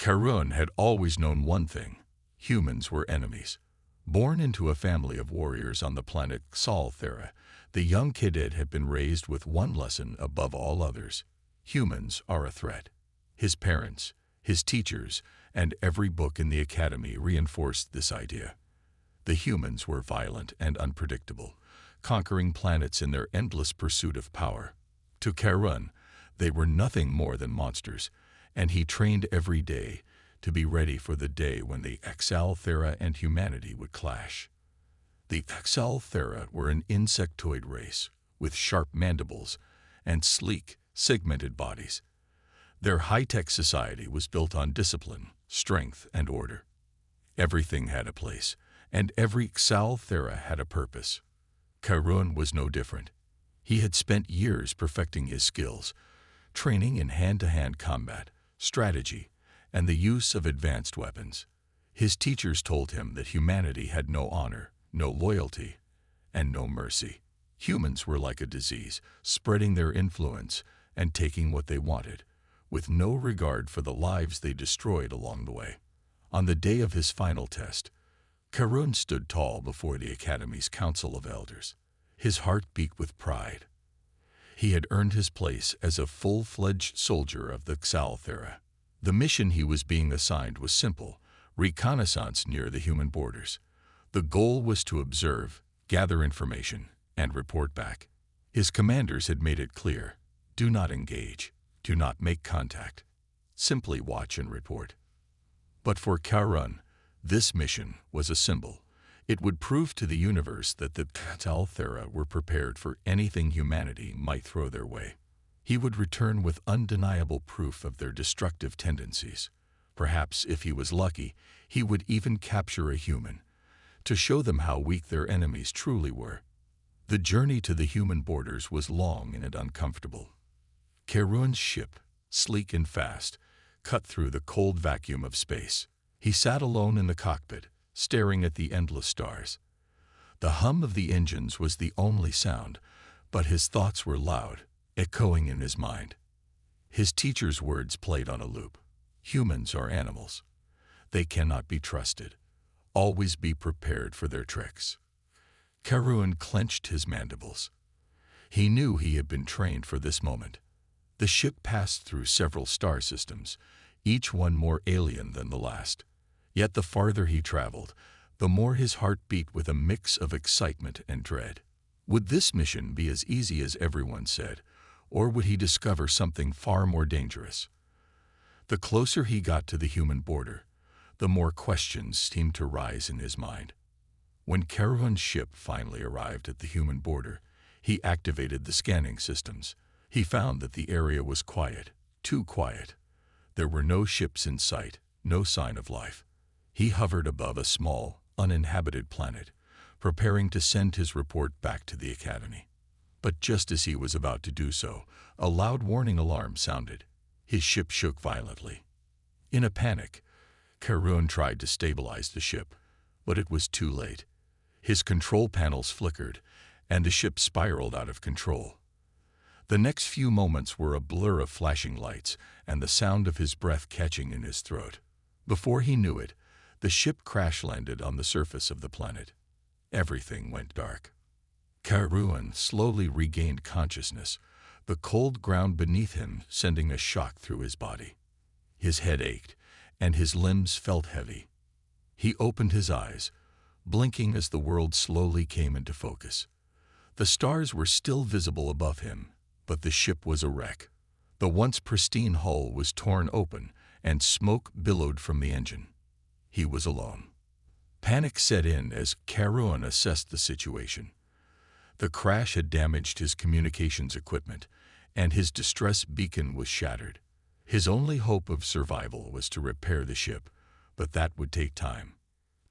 Karun had always known one thing: humans were enemies. Born into a family of warriors on the planet Xalthera, the young cadet had been raised with one lesson above all others: humans are a threat. His parents, his teachers, and every book in the academy reinforced this idea. The humans were violent and unpredictable, conquering planets in their endless pursuit of power. To Karun, they were nothing more than monsters, and he trained every day to be ready for the day when the Xalthera and humanity would clash. The Xalthera were an insectoid race with sharp mandibles and sleek, segmented bodies. Their high-tech society was built on discipline, strength, and order. Everything had a place, and every Xalthera had a purpose. Karun was no different. He had spent years perfecting his skills, training in hand-to-hand combat, strategy, and the use of advanced weapons. His teachers told him that humanity had no honor, no loyalty, and no mercy. Humans were like a disease, spreading their influence and taking what they wanted, with no regard for the lives they destroyed along the way. On the day of his final test, Karun stood tall before the Academy's Council of Elders. His heart beat with pride. He had earned his place as a full-fledged soldier of the Xalthera. The mission he was being assigned was simple: reconnaissance near the human borders. The goal was to observe, gather information, and report back. His commanders had made it clear: do not engage, do not make contact, simply watch and report. But for Karun, this mission was a symbol. It would prove to the universe that the Xalthera were prepared for anything humanity might throw their way. He would return with undeniable proof of their destructive tendencies. Perhaps, if he was lucky, he would even capture a human, to show them how weak their enemies truly were. The journey to the human borders was long and uncomfortable. Karun's ship, sleek and fast, cut through the cold vacuum of space. He sat alone in the cockpit, staring at the endless stars. The hum of the engines was the only sound, but his thoughts were loud, echoing in his mind. His teacher's words played on a loop. Humans are animals. They cannot be trusted. Always be prepared for their tricks. Karun clenched his mandibles. He knew he had been trained for this moment. The ship passed through several star systems, each one more alien than the last. Yet the farther he traveled, the more his heart beat with a mix of excitement and dread. Would this mission be as easy as everyone said, or would he discover something far more dangerous? The closer he got to the human border, the more questions seemed to rise in his mind. When Karun's ship finally arrived at the human border, he activated the scanning systems. He found that the area was quiet, too quiet. There were no ships in sight, no sign of life. He hovered above a small, uninhabited planet, preparing to send his report back to the Academy. But just as he was about to do so, a loud warning alarm sounded. His ship shook violently. In a panic, Karun tried to stabilize the ship, but it was too late. His control panels flickered, and the ship spiraled out of control. The next few moments were a blur of flashing lights and the sound of his breath catching in his throat. Before he knew it, the ship crash-landed on the surface of the planet. Everything went dark. Karun slowly regained consciousness, the cold ground beneath him sending a shock through his body. His head ached, and his limbs felt heavy. He opened his eyes, blinking as the world slowly came into focus. The stars were still visible above him, but the ship was a wreck. The once pristine hull was torn open, and smoke billowed from the engine. He was alone. Panic set in as Karun assessed the situation. The crash had damaged his communications equipment, and his distress beacon was shattered. His only hope of survival was to repair the ship, but that would take time.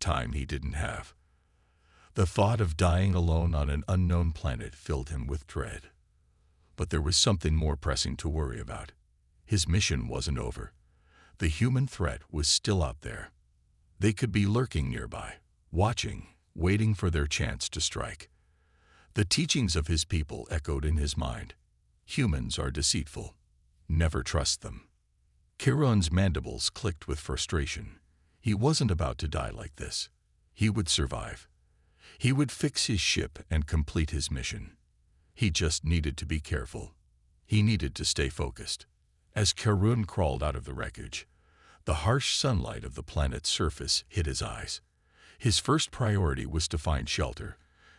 Time he didn't have. The thought of dying alone on an unknown planet filled him with dread. But there was something more pressing to worry about. His mission wasn't over. The human threat was still out there. They could be lurking nearby, watching, waiting for their chance to strike. The teachings of his people echoed in his mind. Humans are deceitful. Never trust them. Charon's mandibles clicked with frustration. He wasn't about to die like this. He would survive. He would fix his ship and complete his mission. He just needed to be careful. He needed to stay focused. As Charon crawled out of the wreckage, the harsh sunlight of the planet's surface hit his eyes. His first priority was to find shelter,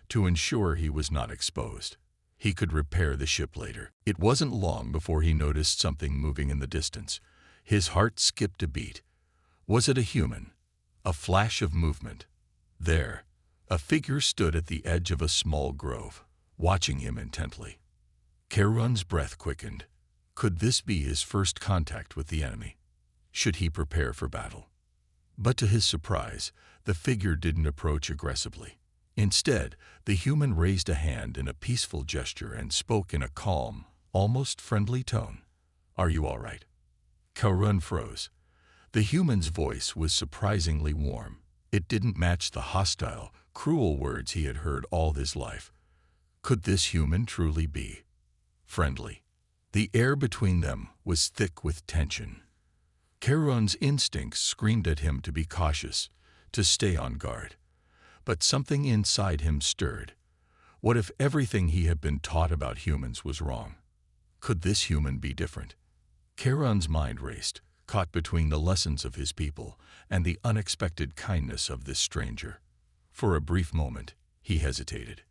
to ensure he was not exposed. He could repair the ship later. It wasn't long before he noticed something moving in the distance. His heart skipped a beat. Was it a human? A flash of movement. There, a figure stood at the edge of a small grove, watching him intently. Charon's breath quickened. Could this be his first contact with the enemy? Should he prepare for battle? But to his surprise, the figure didn't approach aggressively. Instead, the human raised a hand in a peaceful gesture and spoke in a calm, almost friendly tone. "Are you all right?" Charon froze. The human's voice was surprisingly warm. It didn't match the hostile, cruel words he had heard all his life. Could this human truly be friendly? The air between them was thick with tension. Charon's instincts screamed at him to be cautious, to stay on guard. But something inside him stirred. What if everything he had been taught about humans was wrong? Could this human be different? Charon's mind raced, caught between the lessons of his people and the unexpected kindness of this stranger. For a brief moment, he hesitated.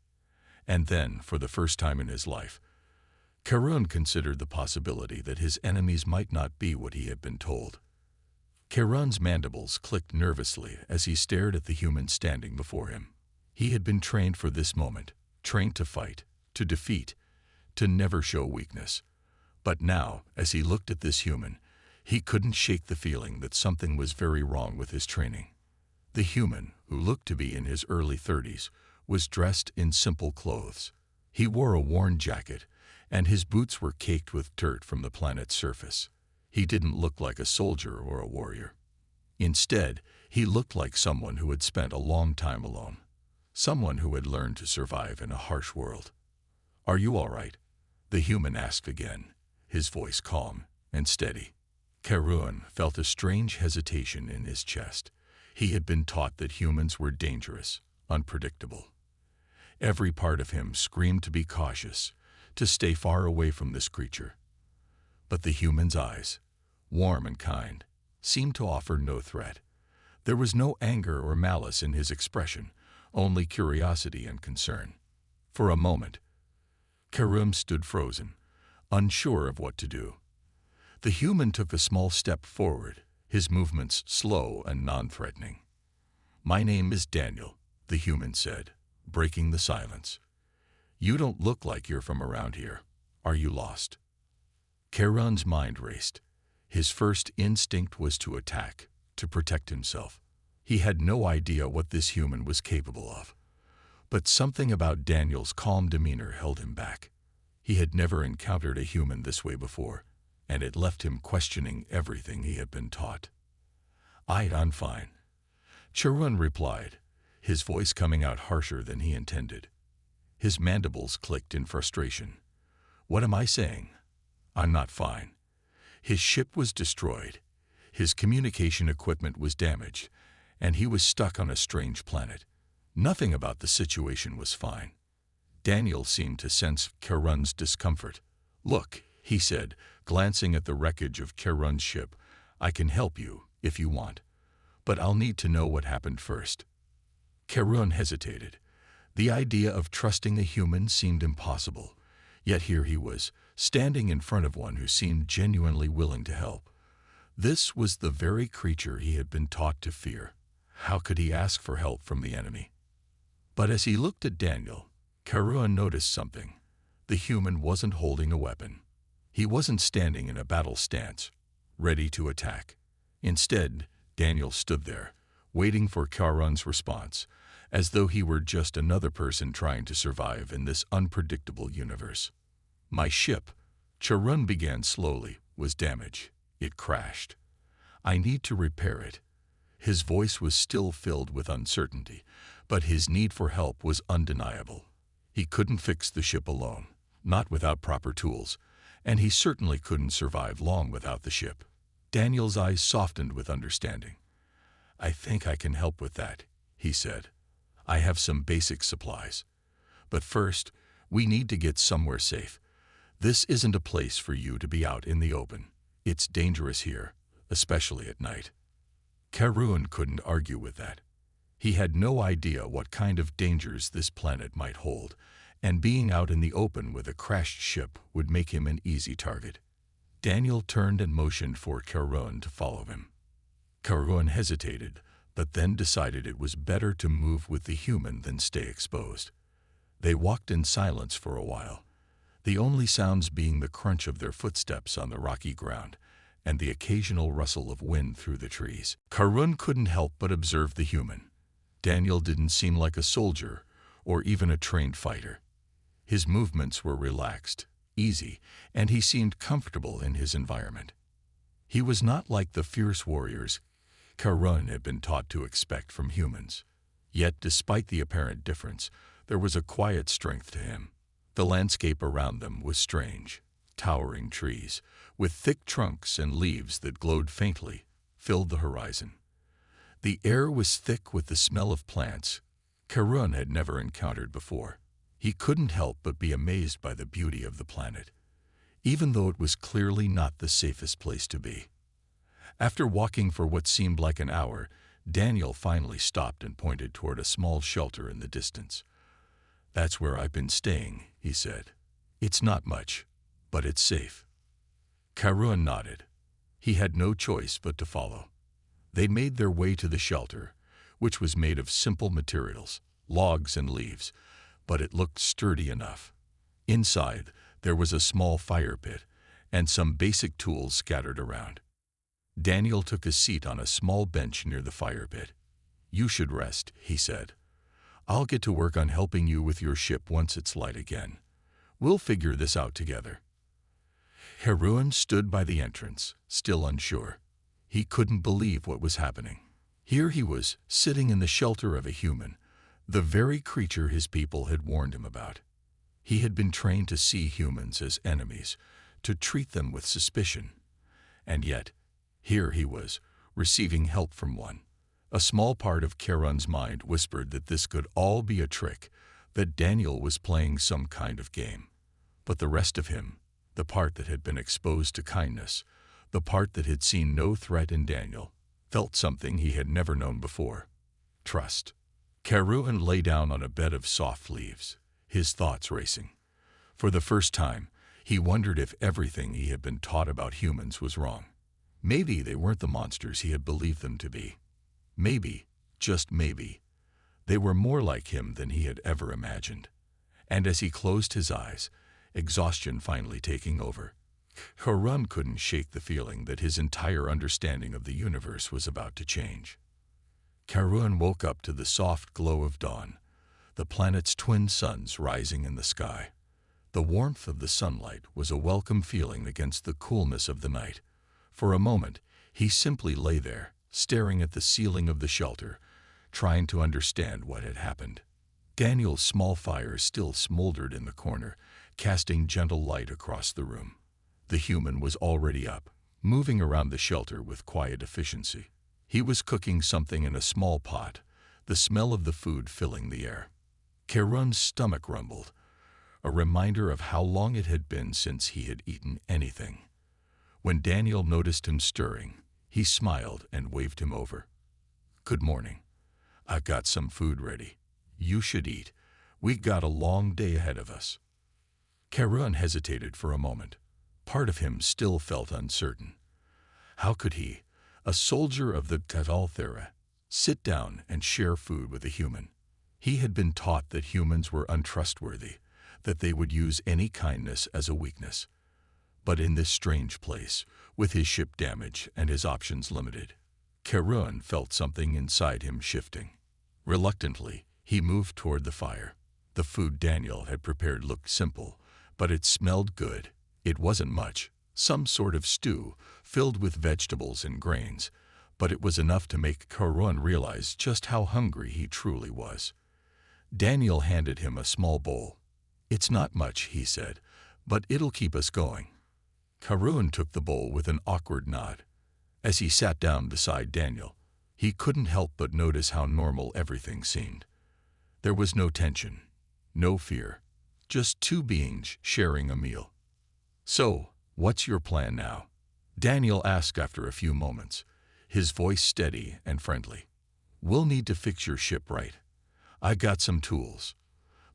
And then, for the first time in his life, Charon considered the possibility that his enemies might not be what he had been told. Charon's mandibles clicked nervously as he stared at the human standing before him. He had been trained for this moment, trained to fight, to defeat, to never show weakness. But now, as he looked at this human, he couldn't shake the feeling that something was very wrong with his training. The human, who looked to be in his early 30s, was dressed in simple clothes. He wore a worn jacket, and his boots were caked with dirt from the planet's surface. He didn't look like a soldier or a warrior. Instead, he looked like someone who had spent a long time alone, someone who had learned to survive in a harsh world. "Are you all right?" the human asked again, his voice calm and steady. Charon felt a strange hesitation in his chest. He had been taught that humans were dangerous, unpredictable. Every part of him screamed to be cautious, to stay far away from this creature. But the human's eyes, warm and kind, seemed to offer no threat. There was no anger or malice in his expression, only curiosity and concern. For a moment, Charon stood frozen, unsure of what to do. The human took a small step forward, his movements slow and non-threatening. "My name is Daniel," the human said, breaking the silence. "You don't look like you're from around here. Are you lost?" Charon's mind raced. His first instinct was to attack, to protect himself. He had no idea what this human was capable of. But something about Daniel's calm demeanor held him back. He had never encountered a human this way before, and it left him questioning everything he had been taught. "I'm fine," Charon replied, his voice coming out harsher than he intended. His mandibles clicked in frustration. "What am I saying? I'm not fine." His ship was destroyed, his communication equipment was damaged, and he was stuck on a strange planet. Nothing about the situation was fine. Daniel seemed to sense Charon's discomfort. "Look," he said, glancing at the wreckage of Charon's ship, "I can help you, if you want. But I'll need to know what happened first." Charon hesitated. The idea of trusting a human seemed impossible. Yet here he was, standing in front of one who seemed genuinely willing to help. This was the very creature he had been taught to fear. How could he ask for help from the enemy? But as he looked at Daniel, Charon noticed something. The human wasn't holding a weapon. He wasn't standing in a battle stance, ready to attack. Instead, Daniel stood there, waiting for Charon's response, as though he were just another person trying to survive in this unpredictable universe. "My ship," Charon began slowly, "was damaged. It crashed. I need to repair it." His voice was still filled with uncertainty, but his need for help was undeniable. He couldn't fix the ship alone, not without proper tools, and he certainly couldn't survive long without the ship. Daniel's eyes softened with understanding. "I think I can help with that," he said. "I have some basic supplies. But first, we need to get somewhere safe. This isn't a place for you to be out in the open. It's dangerous here, especially at night." Karun couldn't argue with that. He had no idea what kind of dangers this planet might hold, and being out in the open with a crashed ship would make him an easy target. Daniel turned and motioned for Karun to follow him. Karun hesitated, but then decided it was better to move with the human than stay exposed. They walked in silence for a while, the only sounds being the crunch of their footsteps on the rocky ground and the occasional rustle of wind through the trees. Karun couldn't help but observe the human. Daniel didn't seem like a soldier or even a trained fighter. His movements were relaxed, easy, and he seemed comfortable in his environment. He was not like the fierce warriors Karun had been taught to expect from humans. Yet, despite the apparent difference, there was a quiet strength to him. The landscape around them was strange. Towering trees, with thick trunks and leaves that glowed faintly, filled the horizon. The air was thick with the smell of plants Karun had never encountered before. He couldn't help but be amazed by the beauty of the planet, even though it was clearly not the safest place to be. After walking for what seemed like an hour, Daniel finally stopped and pointed toward a small shelter in the distance. "That's where I've been staying," he said. "It's not much, but it's safe." Karun nodded. He had no choice but to follow. They made their way to the shelter, which was made of simple materials, logs and leaves, but it looked sturdy enough. Inside, there was a small fire pit and some basic tools scattered around. Daniel took a seat on a small bench near the fire pit. "You should rest," he said. "I'll get to work on helping you with your ship once it's light again. We'll figure this out together." Karun stood by the entrance, still unsure. He couldn't believe what was happening. Here he was, sitting in the shelter of a human, the very creature his people had warned him about. He had been trained to see humans as enemies, to treat them with suspicion. And yet, here he was, receiving help from one. A small part of Karun's mind whispered that this could all be a trick, that Daniel was playing some kind of game. But the rest of him, the part that had been exposed to kindness, the part that had seen no threat in Daniel, felt something he had never known before: trust. Karun lay down on a bed of soft leaves, his thoughts racing. For the first time, he wondered if everything he had been taught about humans was wrong. Maybe they weren't the monsters he had believed them to be. Maybe, just maybe, they were more like him than he had ever imagined. And as he closed his eyes, exhaustion finally taking over, Karun couldn't shake the feeling that his entire understanding of the universe was about to change. Karun woke up to the soft glow of dawn, the planet's twin suns rising in the sky. The warmth of the sunlight was a welcome feeling against the coolness of the night. For a moment, he simply lay there, staring at the ceiling of the shelter, trying to understand what had happened. Daniel's small fire still smoldered in the corner, casting gentle light across the room. The human was already up, moving around the shelter with quiet efficiency. He was cooking something in a small pot, the smell of the food filling the air. Karun's stomach rumbled, a reminder of how long it had been since he had eaten anything. When Daniel noticed him stirring, he smiled and waved him over. "Good morning. I've got some food ready. You should eat. We've got a long day ahead of us." Karun hesitated for a moment. Part of him still felt uncertain. How could he, a soldier of the Thera, sit down and share food with a human? He had been taught that humans were untrustworthy, that they would use any kindness as a weakness. But in this strange place, with his ship damaged and his options limited, Karun felt something inside him shifting. Reluctantly, he moved toward the fire. The food Daniel had prepared looked simple, but it smelled good. It wasn't much, some sort of stew filled with vegetables and grains, but it was enough to make Karun realize just how hungry he truly was. Daniel handed him a small bowl. "It's not much," he said, "but it'll keep us going." Karun took the bowl with an awkward nod. As he sat down beside Daniel, he couldn't help but notice how normal everything seemed. There was no tension, no fear, just two beings sharing a meal. "So, what's your plan now?" Daniel asked after a few moments, his voice steady and friendly. "We'll need to fix your ship right. I got some tools,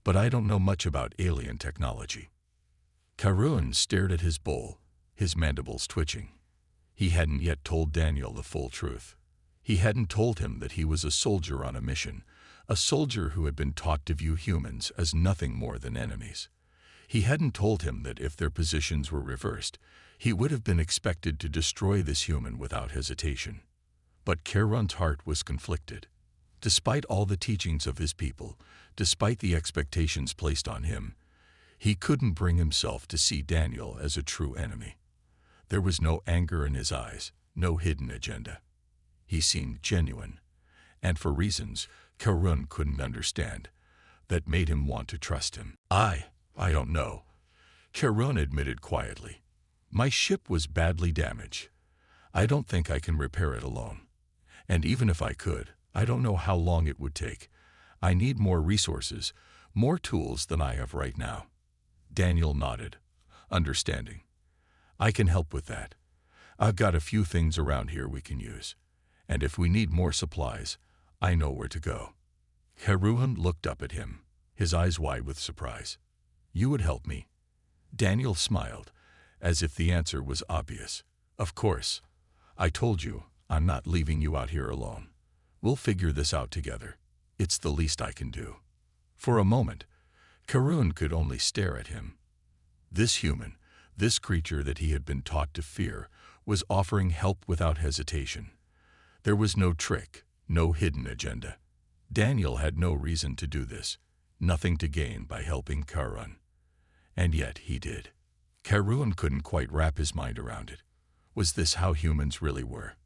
but I don't know much about alien technology." Karun stared at his bowl, his mandibles twitching. He hadn't yet told Daniel the full truth. He hadn't told him that he was a soldier on a mission, a soldier who had been taught to view humans as nothing more than enemies. He hadn't told him that if their positions were reversed, he would have been expected to destroy this human without hesitation. But Karun's heart was conflicted. Despite all the teachings of his people, despite the expectations placed on him, he couldn't bring himself to see Daniel as a true enemy. There was no anger in his eyes, no hidden agenda. He seemed genuine, and for reasons Karun couldn't understand, that made him want to trust him. I don't know," Karun admitted quietly. "My ship was badly damaged. I don't think I can repair it alone. And even if I could, I don't know how long it would take. I need more resources, more tools than I have right now." Daniel nodded, understanding. "I can help with that. I've got a few things around here we can use. And if we need more supplies, I know where to go." Karun looked up at him, his eyes wide with surprise. "You would help me?" Daniel smiled, as if the answer was obvious. "Of course. I told you, I'm not leaving you out here alone. We'll figure this out together. It's the least I can do." For a moment, Karun could only stare at him. This human, this creature that he had been taught to fear, was offering help without hesitation. There was no trick, no hidden agenda. Daniel had no reason to do this, nothing to gain by helping Karun. And yet he did. Karun couldn't quite wrap his mind around it. Was this how humans really were?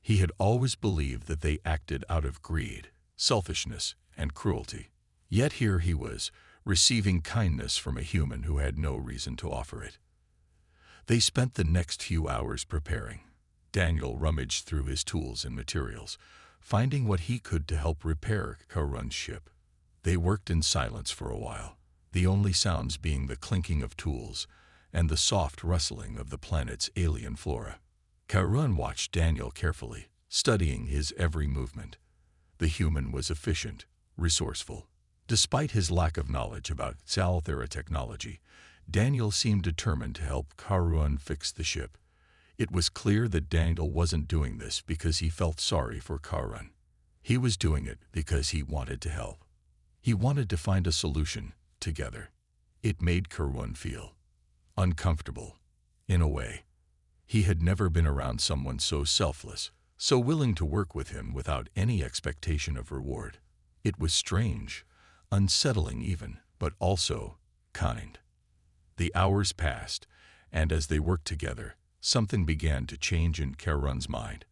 He had always believed that they acted out of greed, selfishness, and cruelty. Yet here he was, receiving kindness from a human who had no reason to offer it. They spent the next few hours preparing. Daniel rummaged through his tools and materials, finding what he could to help repair Karun's ship. They worked in silence for a while, the only sounds being the clinking of tools and the soft rustling of the planet's alien flora. Karun watched Daniel carefully, studying his every movement. The human was efficient, resourceful. Despite his lack of knowledge about Salthera technology, Daniel seemed determined to help Karun fix the ship. It was clear that Daniel wasn't doing this because he felt sorry for Karun. He was doing it because he wanted to help. He wanted to find a solution together. It made Karun feel uncomfortable, in a way. He had never been around someone so selfless, so willing to work with him without any expectation of reward. It was strange, unsettling even, but also kind. The hours passed, and as they worked together, something began to change in Karun's mind.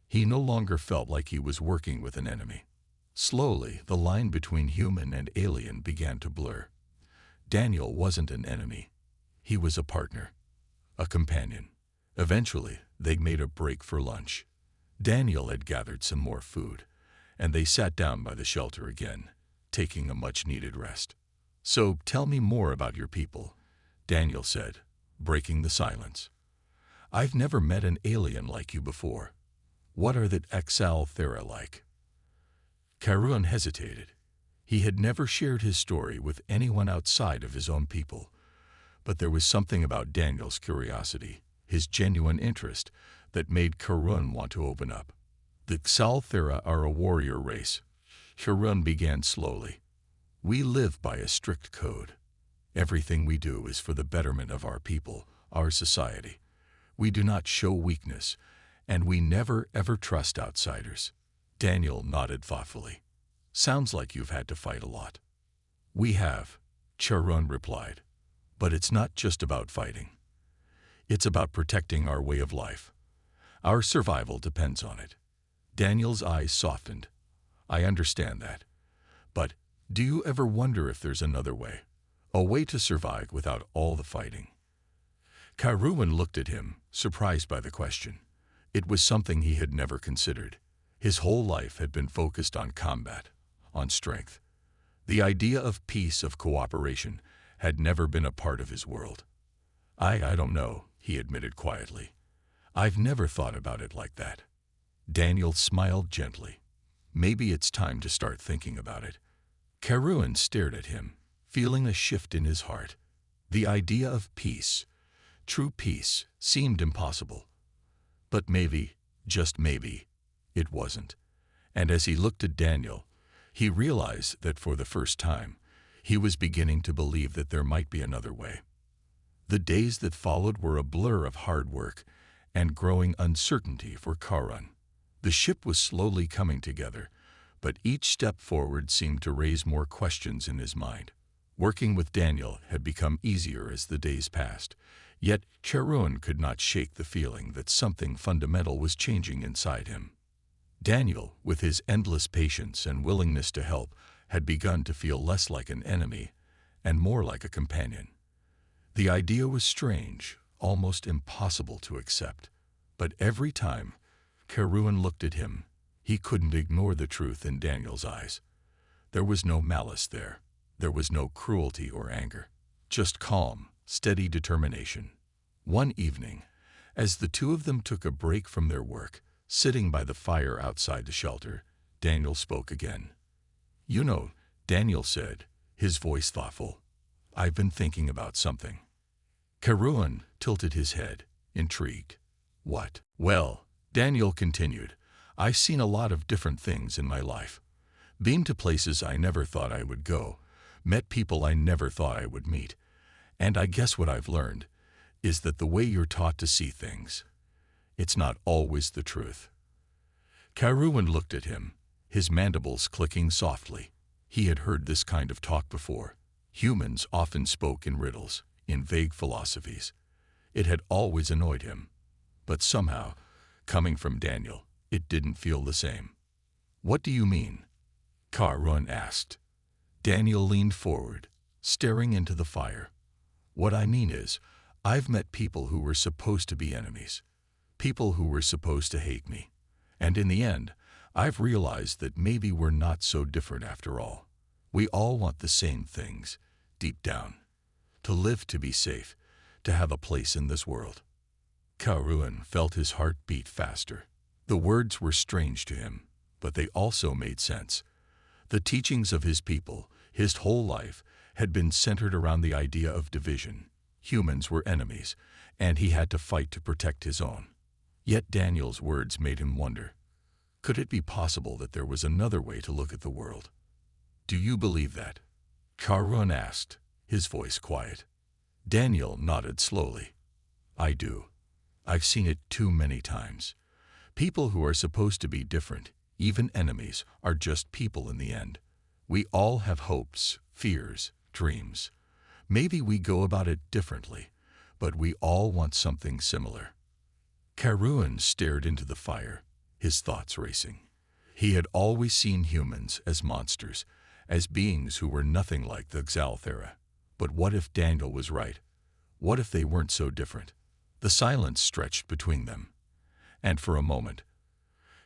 He no longer felt like he was working with an enemy. Slowly, the line between human and alien began to blur. Daniel wasn't an enemy. He was a partner, a companion. Eventually, they made a break for lunch. Daniel had gathered some more food, and they sat down by the shelter again, taking a much-needed rest. "So tell me more about your people," Daniel said, breaking the silence. "I've never met an alien like you before. What are the Salthera like?" Karun hesitated. He had never shared his story with anyone outside of his own people. But there was something about Daniel's curiosity, his genuine interest, that made Karun want to open up. "The Salthera are a warrior race," Karun began slowly. "We live by a strict code. Everything we do is for the betterment of our people, our society. We do not show weakness, and we never ever trust outsiders." Daniel nodded thoughtfully. "Sounds like you've had to fight a lot." "We have," Karun replied. "But it's not just about fighting. It's about protecting our way of life. Our survival depends on it." Daniel's eyes softened. "I understand that. But do you ever wonder if there's another way? A way to survive without all the fighting?" Karun looked at him, surprised by the question. It was something he had never considered. His whole life had been focused on combat, on strength. The idea of peace, of cooperation, had never been a part of his world. I don't know, he admitted quietly. I've never thought about it like that. Daniel smiled gently. Maybe it's time to start thinking about it. Caruan stared at him, feeling a shift in his heart. The idea of peace, true peace, seemed impossible. But maybe, just maybe, it wasn't. And as he looked at Daniel, he realized that for the first time, he was beginning to believe that there might be another way. The days that followed were a blur of hard work and growing uncertainty for Caruan. The ship was slowly coming together, but each step forward seemed to raise more questions in his mind. Working with Daniel had become easier as the days passed, yet Caruan could not shake the feeling that something fundamental was changing inside him. Daniel, with his endless patience and willingness to help, had begun to feel less like an enemy and more like a companion. The idea was strange, almost impossible to accept, but every time Caruan looked at him, he couldn't ignore the truth in Daniel's eyes. There was no malice there. There was no cruelty or anger, just calm, steady determination. One evening, as the two of them took a break from their work, sitting by the fire outside the shelter, Daniel spoke again. "You know," Daniel said, his voice thoughtful, "I've been thinking about something." Caruan tilted his head, intrigued. "What?" "Well," Daniel continued, "I've seen a lot of different things in my life. Been to places I never thought I would go, met people I never thought I would meet. And I guess what I've learned is that the way you're taught to see things, it's not always the truth." Caruan looked at him, his mandibles clicking softly. He had heard this kind of talk before. Humans often spoke in riddles, in vague philosophies. It had always annoyed him. But somehow, coming from Daniel, it didn't feel the same. "What do you mean?" Caruan asked. Daniel leaned forward, staring into the fire. "What I mean is, I've met people who were supposed to be enemies, people who were supposed to hate me. And in the end, I've realized that maybe we're not so different after all. We all want the same things, deep down. To live, to be safe, to have a place in this world." Caruan felt his heart beat faster. The words were strange to him, but they also made sense. The teachings of his people, his whole life, had been centered around the idea of division. Humans were enemies, and he had to fight to protect his own. Yet Daniel's words made him wonder. Could it be possible that there was another way to look at the world? "Do you believe that?" Caruan asked, his voice quiet. Daniel nodded slowly. "I do. I've seen it too many times. People who are supposed to be different, even enemies, are just people in the end. We all have hopes, fears, dreams. Maybe we go about it differently, but we all want something similar." Caruan stared into the fire, his thoughts racing. He had always seen humans as monsters, as beings who were nothing like the Xalthera. But what if Daniel was right? What if they weren't so different? The silence stretched between them. And for a moment,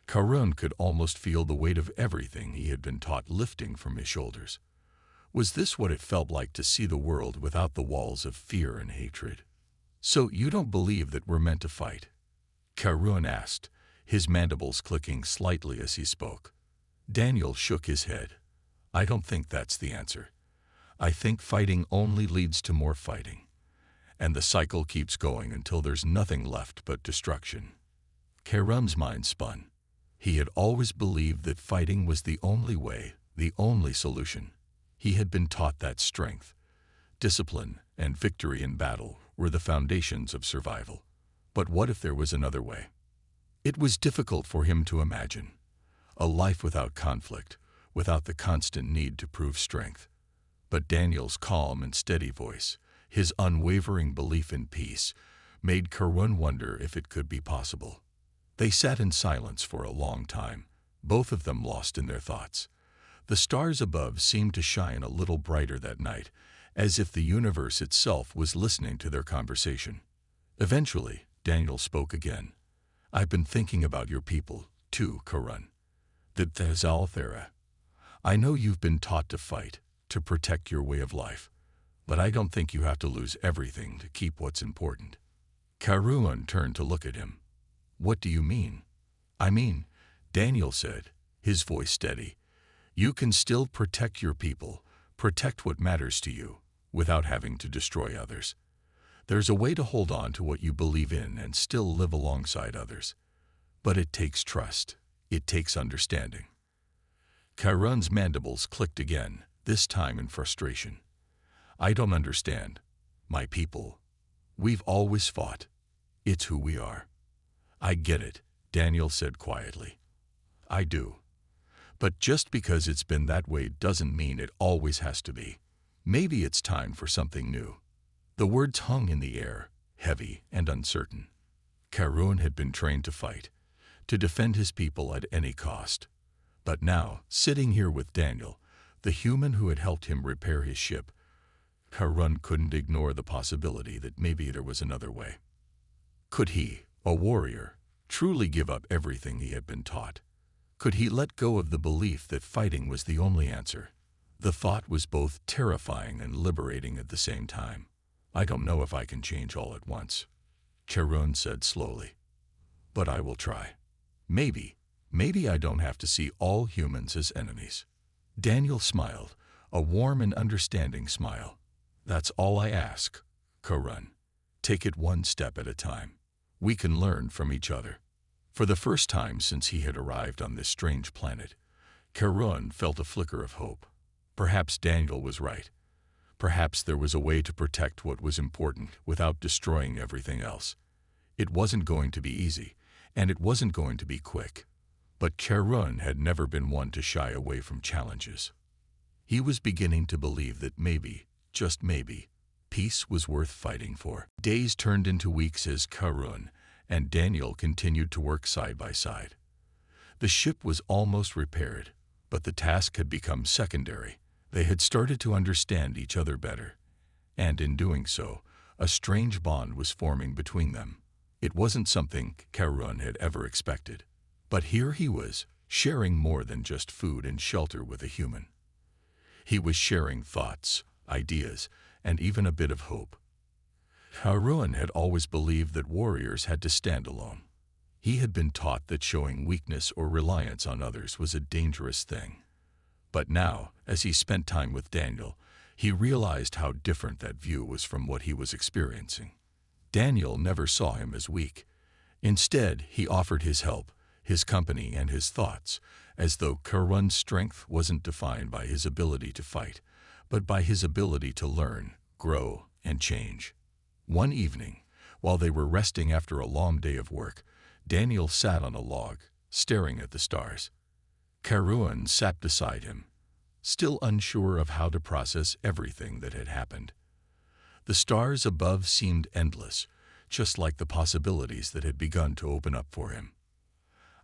Caruan could almost feel the weight of everything he had been taught lifting from his shoulders. Was this what it felt like to see the world without the walls of fear and hatred? "So you don't believe that we're meant to fight?" Caruan asked, his mandibles clicking slightly as he spoke. Daniel shook his head. "I don't think that's the answer. I think fighting only leads to more fighting. And the cycle keeps going until there's nothing left but destruction." Caruan's mind spun. He had always believed that fighting was the only way, the only solution. He had been taught that strength, discipline, and victory in battle were the foundations of survival. But what if there was another way? It was difficult for him to imagine. A life without conflict, without the constant need to prove strength. But Daniel's calm and steady voice, his unwavering belief in peace, made Caruan wonder if it could be possible. They sat in silence for a long time, both of them lost in their thoughts. The stars above seemed to shine a little brighter that night, as if the universe itself was listening to their conversation. Eventually, Daniel spoke again. I've been thinking about your people, too, Karun. The Thezalthera. I know you've been taught to fight, to protect your way of life, but I don't think you have to lose everything to keep what's important. Karun turned to look at him. What do you mean? I mean, Daniel said, his voice steady, you can still protect your people, protect what matters to you, without having to destroy others. There's a way to hold on to what you believe in and still live alongside others. But it takes trust. It takes understanding. Karun's mandibles clicked again, this time in frustration. I don't understand. My people. We've always fought. It's who we are. I get it, Daniel said quietly. I do. But just because it's been that way doesn't mean it always has to be. Maybe it's time for something new. The words hung in the air, heavy and uncertain. Karun had been trained to fight, to defend his people at any cost. But now, sitting here with Daniel, the human who had helped him repair his ship, Karun couldn't ignore the possibility that maybe there was another way. Could he, a warrior, truly give up everything he had been taught? Could he let go of the belief that fighting was the only answer? The thought was both terrifying and liberating at the same time. I don't know if I can change all at once, Karun said slowly. But I will try. Maybe I don't have to see all humans as enemies. Daniel smiled, a warm and understanding smile. That's all I ask, Karun. Take it one step at a time. We can learn from each other. For the first time since he had arrived on this strange planet, Karun felt a flicker of hope. Perhaps Daniel was right. Perhaps there was a way to protect what was important without destroying everything else. It wasn't going to be easy, and it wasn't going to be quick. But Karun had never been one to shy away from challenges. He was beginning to believe that maybe, just maybe, peace was worth fighting for. Days turned into weeks as Karun and Daniel continued to work side by side. The ship was almost repaired, but the task had become secondary. They had started to understand each other better, and in doing so, a strange bond was forming between them. It wasn't something Karun had ever expected. But here he was, sharing more than just food and shelter with a human. He was sharing thoughts, ideas, and even a bit of hope. Karun had always believed that warriors had to stand alone. He had been taught that showing weakness or reliance on others was a dangerous thing. But now, as he spent time with Daniel, he realized how different that view was from what he was experiencing. Daniel never saw him as weak. Instead, he offered his help, his company, and his thoughts, as though Karun's strength wasn't defined by his ability to fight, but by his ability to learn, grow, and change. One evening, while they were resting after a long day of work, Daniel sat on a log, staring at the stars. Karun sat beside him, still unsure of how to process everything that had happened. The stars above seemed endless, just like the possibilities that had begun to open up for him.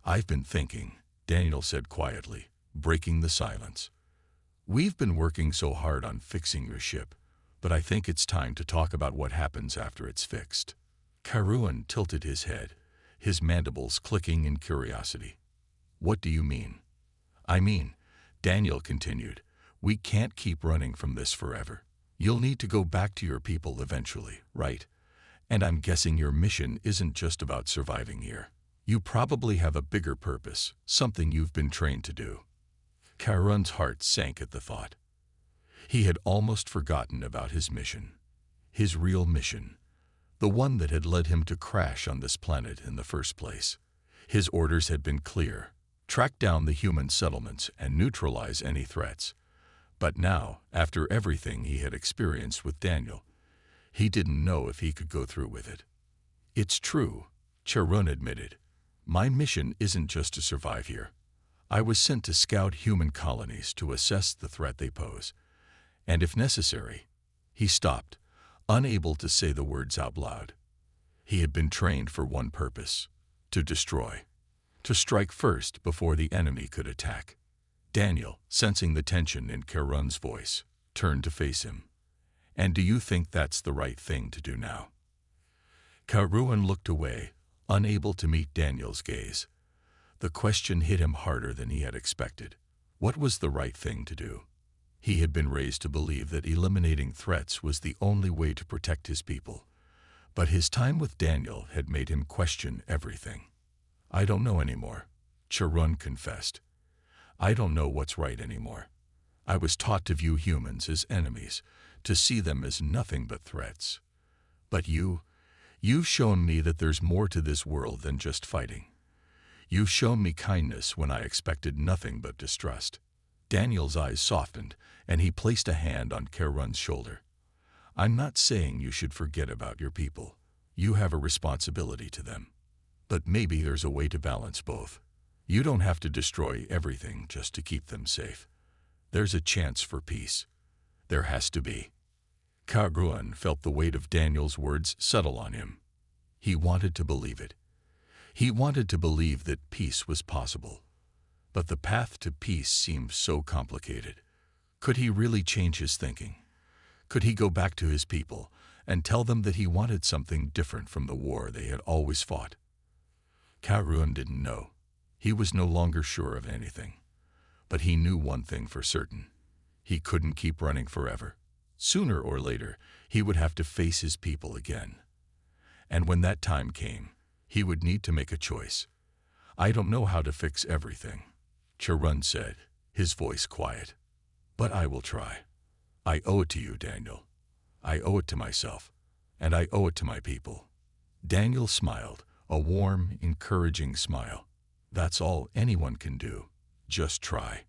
I've been thinking, Daniel said quietly, breaking the silence. We've been working so hard on fixing your ship, but I think it's time to talk about what happens after it's fixed. Karun tilted his head, his mandibles clicking in curiosity. What do you mean? I mean, Daniel continued, we can't keep running from this forever. You'll need to go back to your people eventually, right? And I'm guessing your mission isn't just about surviving here. You probably have a bigger purpose, something you've been trained to do. Karun's heart sank at the thought. He had almost forgotten about his mission, his real mission, the one that had led him to crash on this planet in the first place. His orders had been clear: track down the human settlements and neutralize any threats. But now, after everything he had experienced with Daniel, he didn't know if he could go through with it. It's true, Karun admitted. My mission isn't just to survive here. I was sent to scout human colonies to assess the threat they pose. And if necessary, he stopped, unable to say the words out loud. He had been trained for one purpose: to destroy, to strike first before the enemy could attack. Daniel, sensing the tension in Karun's voice, turned to face him. And do you think that's the right thing to do now? Karun looked away, unable to meet Daniel's gaze. The question hit him harder than he had expected. What was the right thing to do? He had been raised to believe that eliminating threats was the only way to protect his people. But his time with Daniel had made him question everything. "I don't know anymore," Charun confessed. "I don't know what's right anymore. I was taught to view humans as enemies, to see them as nothing but threats. But you've shown me that there's more to this world than just fighting. You've shown me kindness when I expected nothing but distrust." Daniel's eyes softened, and he placed a hand on Charun's shoulder. "I'm not saying you should forget about your people. You have a responsibility to them. But maybe there's a way to balance both. You don't have to destroy everything just to keep them safe. There's a chance for peace. There has to be." Charun felt the weight of Daniel's words settle on him. He wanted to believe it. He wanted to believe that peace was possible. But the path to peace seemed so complicated. Could he really change his thinking? Could he go back to his people and tell them that he wanted something different from the war they had always fought? Charun didn't know. He was no longer sure of anything. But he knew one thing for certain. He couldn't keep running forever. Sooner or later, he would have to face his people again. And when that time came, he would need to make a choice. "I don't know how to fix everything," Charun said, his voice quiet. "But I will try. I owe it to you, Daniel. I owe it to myself, and I owe it to my people." Daniel smiled, a warm, encouraging smile. "That's all anyone can do. Just try."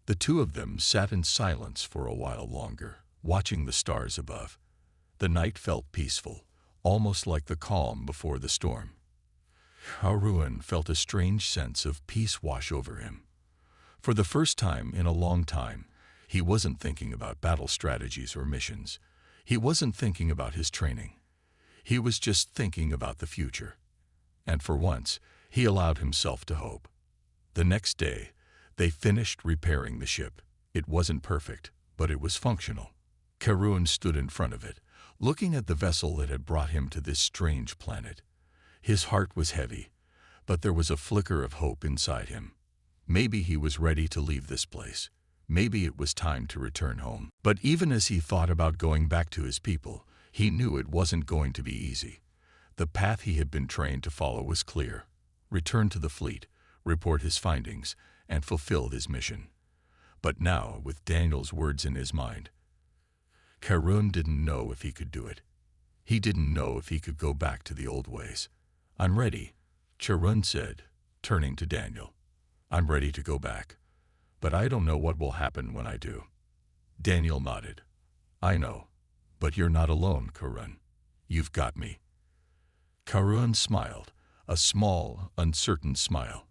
The two of them sat in silence for a while longer, watching the stars above. The night felt peaceful, almost like the calm before the storm. Charun felt a strange sense of peace wash over him. For the first time in a long time, he wasn't thinking about battle strategies or missions. He wasn't thinking about his training. He was just thinking about the future. And for once, he allowed himself to hope. The next day, they finished repairing the ship. It wasn't perfect, but it was functional. Charun stood in front of it, looking at the vessel that had brought him to this strange planet. His heart was heavy, but there was a flicker of hope inside him. Maybe he was ready to leave this place. Maybe it was time to return home. But even as he thought about going back to his people, he knew it wasn't going to be easy. The path he had been trained to follow was clear. Return to the fleet, report his findings, and fulfill his mission. But now, with Daniel's words in his mind, Charun didn't know if he could do it. He didn't know if he could go back to the old ways. "I'm ready," Charun said, turning to Daniel. "I'm ready to go back. But I don't know what will happen when I do." Daniel nodded. "I know. But you're not alone, Charun. You've got me." Charun smiled, a small, uncertain smile.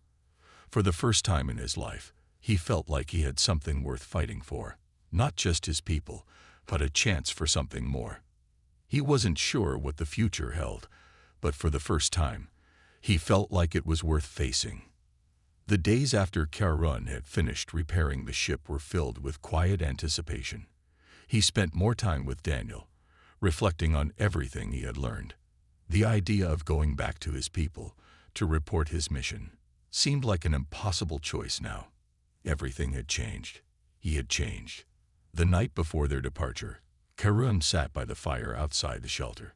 For the first time in his life, he felt like he had something worth fighting for. Not just his people, but a chance for something more. He wasn't sure what the future held, but for the first time, he felt like it was worth facing. The days after Charun had finished repairing the ship were filled with quiet anticipation. He spent more time with Daniel, reflecting on everything he had learned. The idea of going back to his people, to report his mission, seemed like an impossible choice now. Everything had changed. He had changed. The night before their departure, Charun sat by the fire outside the shelter.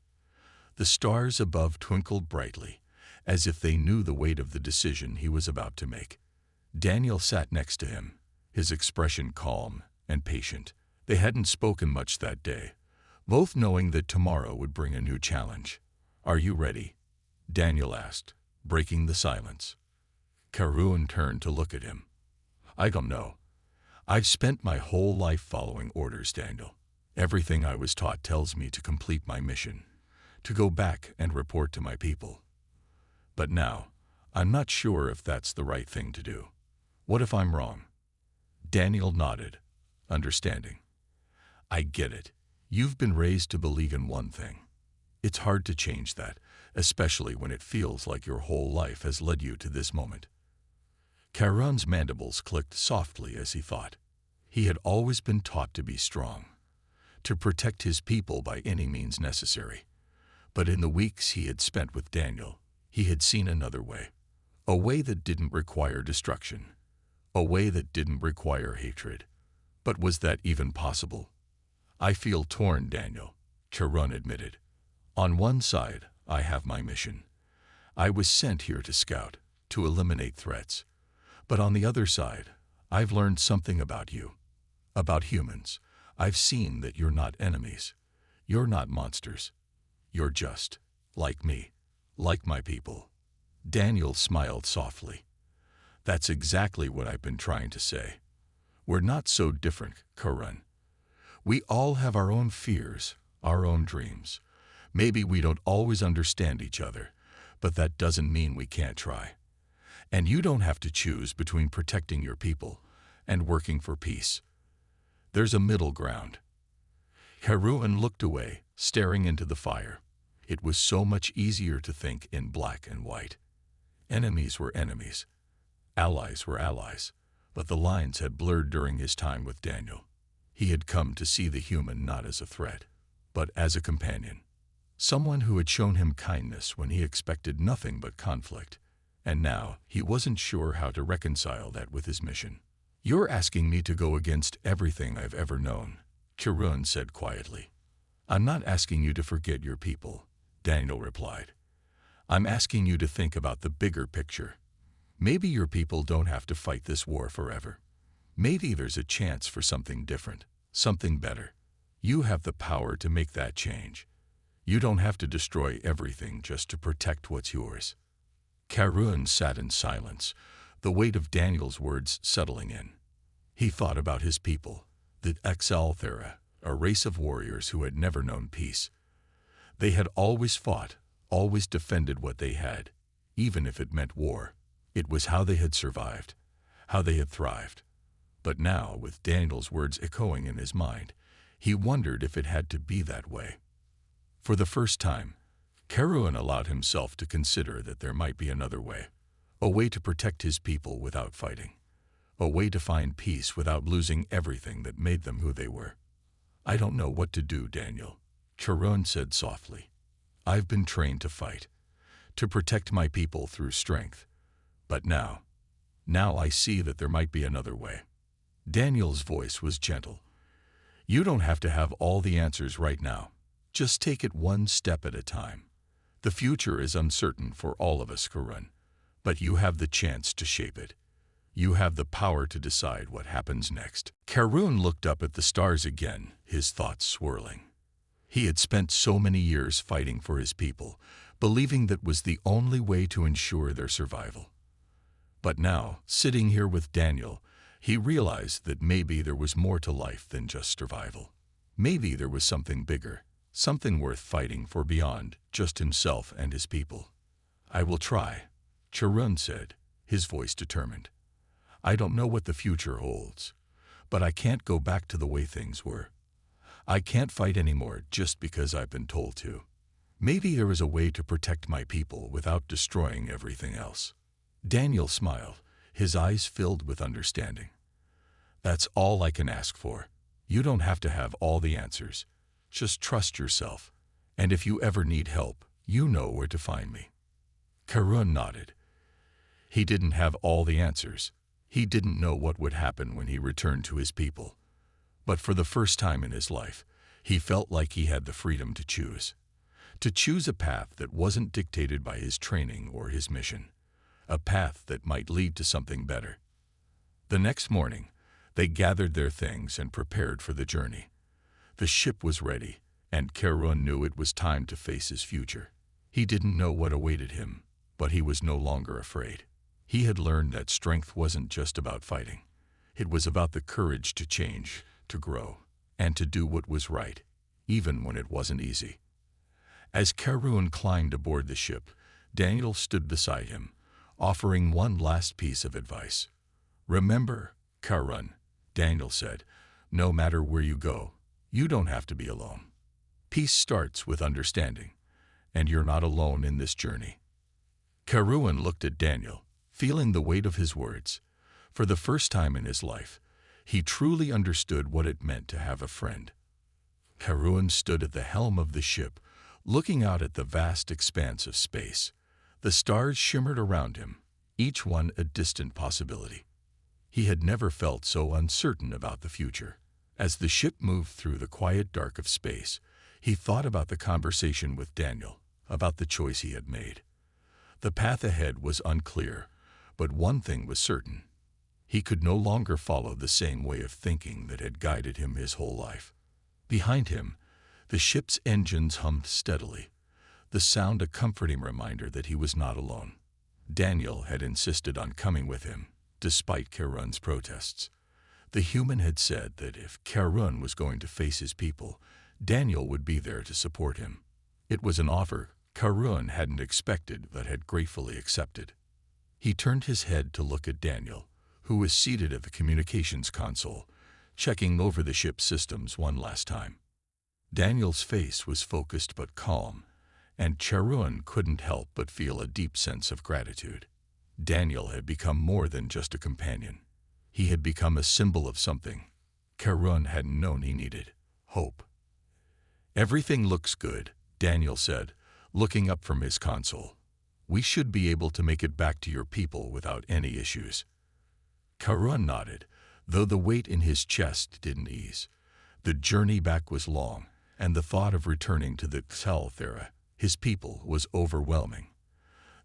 The stars above twinkled brightly, as if they knew the weight of the decision he was about to make. Daniel sat next to him, his expression calm and patient. They hadn't spoken much that day, both knowing that tomorrow would bring a new challenge. "Are you ready?" Daniel asked, breaking the silence. Charun turned to look at him. "I don't know. I've spent my whole life following orders, Daniel. Everything I was taught tells me to complete my mission, to go back and report to my people. But now, I'm not sure if that's the right thing to do. What if I'm wrong?" Daniel nodded, understanding. "I get it. You've been raised to believe in one thing. It's hard to change that, especially when it feels like your whole life has led you to this moment." Charun's mandibles clicked softly as he thought. He had always been taught to be strong, to protect his people by any means necessary. But in the weeks he had spent with Daniel, He had seen another way, a way that didn't require destruction, a way that didn't require hatred. But was that even possible? I feel torn, Daniel, Karun admitted. On one side, I have my mission. I was sent here to scout, to eliminate threats. But on the other side, I've learned something about you, about humans. I've seen that you're not enemies. You're not monsters. You're just, like me, like my people. Daniel smiled softly. That's exactly what I've been trying to say. We're not so different, Karun. We all have our own fears, our own dreams. Maybe we don't always understand each other, but that doesn't mean we can't try. And you don't have to choose between protecting your people and working for peace. There's a middle ground. Karun looked away, staring into the fire. It was so much easier to think in black and white. Enemies were enemies. Allies were allies. But the lines had blurred during his time with Daniel. He had come to see the human not as a threat, but as a companion. Someone who had shown him kindness when he expected nothing but conflict. And now he wasn't sure how to reconcile that with his mission. You're asking me to go against everything I've ever known, Karun said quietly. I'm not asking you to forget your people, Daniel replied. I'm asking you to think about the bigger picture. Maybe your people don't have to fight this war forever. Maybe there's a chance for something different, something better. You have the power to make that change. You don't have to destroy everything just to protect what's yours. Karun sat in silence, the weight of Daniel's words settling in. He thought about his people, the HFY, a race of warriors who had never known peace. They had always fought, always defended what they had, even if it meant war. It was how they had survived, how they had thrived. But now, with Daniel's words echoing in his mind, he wondered if it had to be that way. For the first time, Karun allowed himself to consider that there might be another way, a way to protect his people without fighting, a way to find peace without losing everything that made them who they were. I don't know what to do, Daniel, Karun said softly. I've been trained to fight, to protect my people through strength. But now I see that there might be another way. Daniel's voice was gentle. You don't have to have all the answers right now. Just take it one step at a time. The future is uncertain for all of us, Karun, but you have the chance to shape it. You have the power to decide what happens next. Karun looked up at the stars again, his thoughts swirling. He had spent so many years fighting for his people, believing that was the only way to ensure their survival. But now, sitting here with Daniel, he realized that maybe there was more to life than just survival. Maybe there was something bigger, something worth fighting for beyond just himself and his people. I will try, Karun said, his voice determined. I don't know what the future holds, but I can't go back to the way things were. I can't fight anymore just because I've been told to. Maybe there is a way to protect my people without destroying everything else. Daniel smiled, his eyes filled with understanding. That's all I can ask for. You don't have to have all the answers. Just trust yourself, and if you ever need help, you know where to find me. Karun nodded. He didn't have all the answers. He didn't know what would happen when he returned to his people. But for the first time in his life, he felt like he had the freedom to choose. To choose a path that wasn't dictated by his training or his mission. A path that might lead to something better. The next morning, they gathered their things and prepared for the journey. The ship was ready, and Karun knew it was time to face his future. He didn't know what awaited him, but he was no longer afraid. He had learned that strength wasn't just about fighting. It was about the courage to change, to grow, and to do what was right, even when it wasn't easy. As Karun climbed aboard the ship, Daniel stood beside him, offering one last piece of advice. Remember, Karun, Daniel said, no matter where you go, you don't have to be alone. Peace starts with understanding, and you're not alone in this journey. Karun looked at Daniel, feeling the weight of his words. For the first time in his life, he truly understood what it meant to have a friend. Karun stood at the helm of the ship, looking out at the vast expanse of space. The stars shimmered around him, each one a distant possibility. He had never felt so uncertain about the future. As the ship moved through the quiet dark of space, he thought about the conversation with Daniel, about the choice he had made. The path ahead was unclear, but one thing was certain. He could no longer follow the same way of thinking that had guided him his whole life. Behind him, the ship's engines hummed steadily, the sound a comforting reminder that he was not alone. Daniel had insisted on coming with him, despite Karun's protests. The human had said that if Karun was going to face his people, Daniel would be there to support him. It was an offer Karun hadn't expected but had gratefully accepted. He turned his head to look at Daniel, who was seated at the communications console, checking over the ship's systems one last time. Daniel's face was focused but calm, and Karun couldn't help but feel a deep sense of gratitude. Daniel had become more than just a companion. He had become a symbol of something Karun hadn't known he needed: hope. "Everything looks good," Daniel said, looking up from his console. "We should be able to make it back to your people without any issues." Karun nodded, though the weight in his chest didn't ease. The journey back was long, and the thought of returning to the Xalthera, his people, was overwhelming.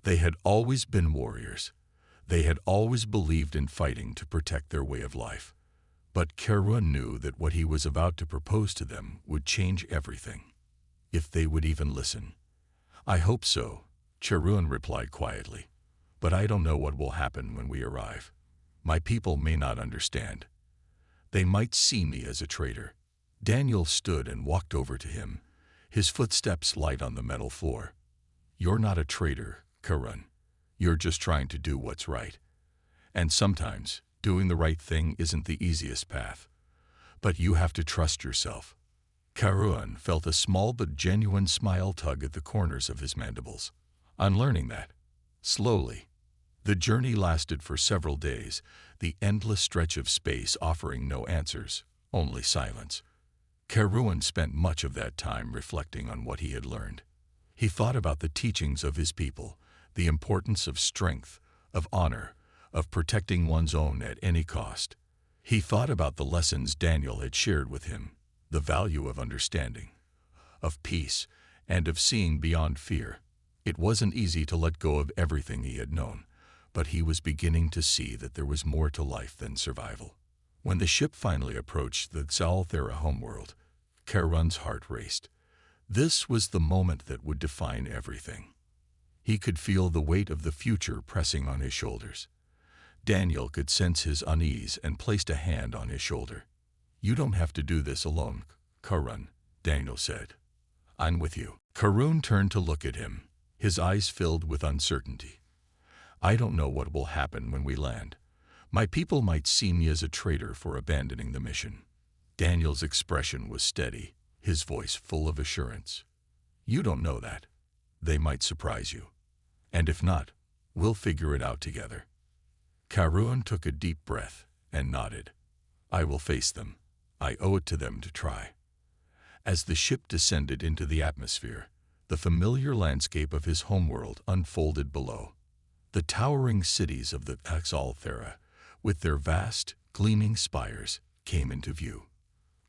They had always been warriors. They had always believed in fighting to protect their way of life. But Karun knew that what he was about to propose to them would change everything, if they would even listen. "I hope so," Karun replied quietly, "but I don't know what will happen when we arrive. My people may not understand. They might see me as a traitor." Daniel stood and walked over to him, his footsteps light on the metal floor. "You're not a traitor, Karun. You're just trying to do what's right. And sometimes, doing the right thing isn't the easiest path. But you have to trust yourself." Karun felt a small but genuine smile tug at the corners of his mandibles. On learning that, slowly, the journey lasted for several days, the endless stretch of space offering no answers, only silence. Karun spent much of that time reflecting on what he had learned. He thought about the teachings of his people, the importance of strength, of honor, of protecting one's own at any cost. He thought about the lessons Daniel had shared with him, the value of understanding, of peace, and of seeing beyond fear. It wasn't easy to let go of everything he had known, but he was beginning to see that there was more to life than survival. When the ship finally approached the Xalthera homeworld, Karun's heart raced. This was the moment that would define everything. He could feel the weight of the future pressing on his shoulders. Daniel could sense his unease and placed a hand on his shoulder. "You don't have to do this alone, Karun," Daniel said. "I'm with you." Karun turned to look at him, his eyes filled with uncertainty. "I don't know what will happen when we land. My people might see me as a traitor for abandoning the mission." Daniel's expression was steady, his voice full of assurance. "You don't know that. They might surprise you. And if not, we'll figure it out together." Karun took a deep breath and nodded. "I will face them. I owe it to them to try." As the ship descended into the atmosphere, the familiar landscape of his homeworld unfolded below. The towering cities of the Xalthera, with their vast, gleaming spires, came into view.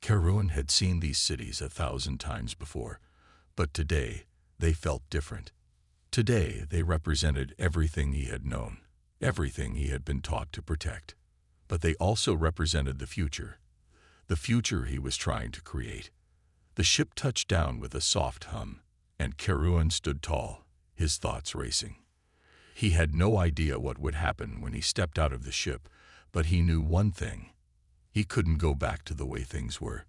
Karun had seen these cities 1,000 times before, but today they felt different. Today they represented everything he had known, everything he had been taught to protect. But they also represented the future he was trying to create. The ship touched down with a soft hum, and Karun stood tall, his thoughts racing. He had no idea what would happen when he stepped out of the ship, but he knew one thing. He couldn't go back to the way things were.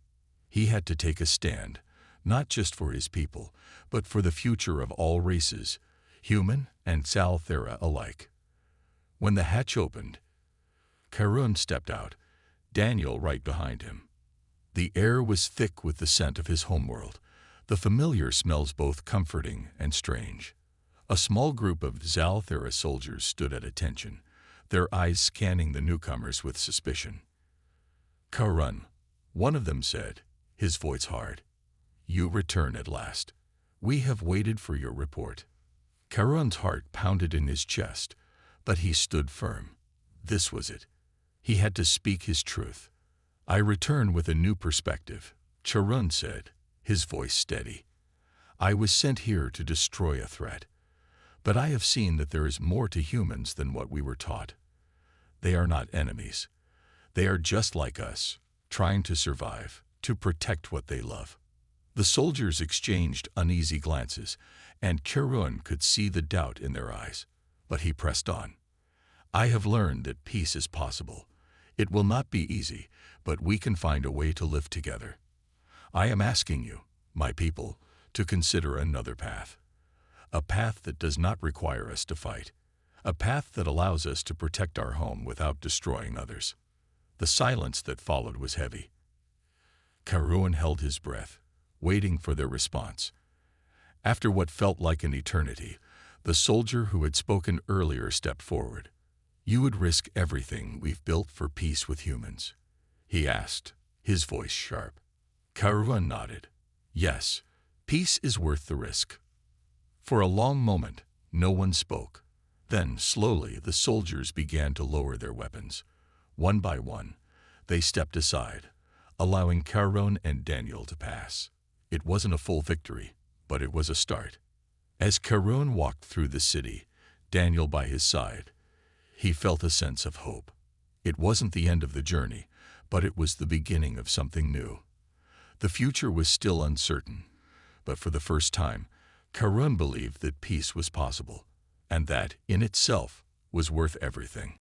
He had to take a stand, not just for his people, but for the future of all races, human and Xalthera alike. When the hatch opened, Karun stepped out, Daniel right behind him. The air was thick with the scent of his homeworld, the familiar smells both comforting and strange. A small group of Xalthera soldiers stood at attention, their eyes scanning the newcomers with suspicion. "Karun," one of them said, his voice hard. "You return at last. We have waited for your report." Karun's heart pounded in his chest, but he stood firm. This was it. He had to speak his truth. I return with a new perspective, Karun said, his voice steady. I was sent here to destroy a threat. But I have seen that there is more to humans than what we were taught. They are not enemies. They are just like us, trying to survive, to protect what they love. The soldiers exchanged uneasy glances, and Karun could see the doubt in their eyes. But he pressed on. I have learned that peace is possible. It will not be easy, but we can find a way to live together. I am asking you, my people, to consider another path. A path that does not require us to fight. A path that allows us to protect our home without destroying others. The silence that followed was heavy. Karun held his breath, waiting for their response. After what felt like an eternity, the soldier who had spoken earlier stepped forward. You would risk everything we've built for peace with humans? He asked, his voice sharp. Karun nodded. Yes, peace is worth the risk. For a long moment, no one spoke. Then, slowly, the soldiers began to lower their weapons. One by one, they stepped aside, allowing Karun and Daniel to pass. It wasn't a full victory, but it was a start. As Karun walked through the city, Daniel by his side, he felt a sense of hope. It wasn't the end of the journey, but it was the beginning of something new. The future was still uncertain, but for the first time, Karun believed that peace was possible, and that, in itself, was worth everything.